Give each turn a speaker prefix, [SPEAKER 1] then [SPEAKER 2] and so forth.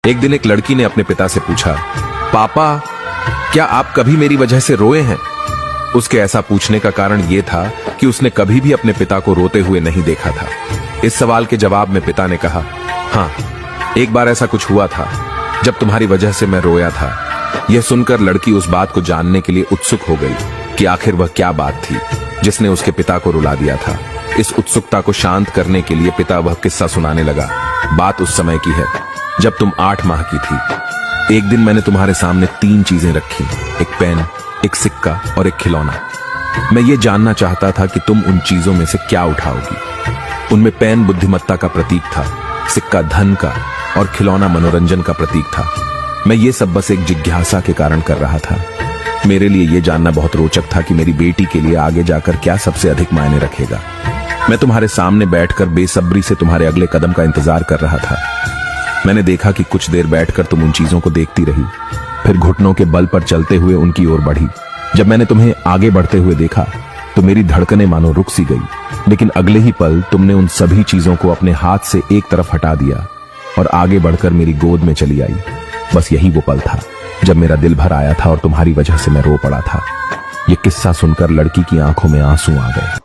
[SPEAKER 1] एक दिन एक लड़की ने अपने पिता से पूछा, पापा क्या आप कभी मेरी वजह से रोए हैं? उसके ऐसा पूछने का कारण यह था कि उसने कभी भी अपने पिता को रोते हुए नहीं देखा था। इस सवाल के जवाब में पिता ने कहा, हाँ, एक बार ऐसा कुछ हुआ था जब तुम्हारी वजह से मैं रोया था। यह सुनकर लड़की उस बात को जानने के लिए उत्सुक हो गई कि आखिर वह क्या बात थी जिसने उसके पिता को रुला दिया था। इस उत्सुकता को शांत करने के लिए पिता वह किस्सा सुनाने लगा। बात उस समय की है जब तुम 8 माह की थी। एक दिन मैंने तुम्हारे सामने 3 चीजें रखी, एक पेन, एक सिक्का और एक खिलौना। मैं ये जानना चाहता था कि तुम उन चीजों में से क्या उठाओगी। उनमें पेन बुद्धिमत्ता का प्रतीक था, सिक्का धन का और खिलौना मनोरंजन का प्रतीक था। मैं ये सब बस एक जिज्ञासा के कारण कर रहा था। मेरे लिए यह जानना बहुत रोचक था कि मेरी बेटी के लिए आगे जाकर क्या सबसे अधिक मायने रखेगा। मैं तुम्हारे सामने बैठकर बेसब्री से तुम्हारे अगले कदम का इंतजार कर रहा था। मैंने देखा कि कुछ देर बैठकर तुम उन चीजों को देखती रही, फिर घुटनों के बल पर चलते हुए उनकी ओर बढ़ी। जब मैंने तुम्हें आगे बढ़ते हुए देखा तो मेरी धड़कनें मानो रुक सी गई, लेकिन अगले ही पल तुमने उन सभी चीजों को अपने हाथ से एक तरफ हटा दिया और आगे बढ़कर मेरी गोद में चली आई। बस यही वो पल था जब मेरा दिल भर आया था और तुम्हारी वजह से मैं रो पड़ा था। यह किस्सा सुनकर लड़की की आंखों में आंसू आ गए।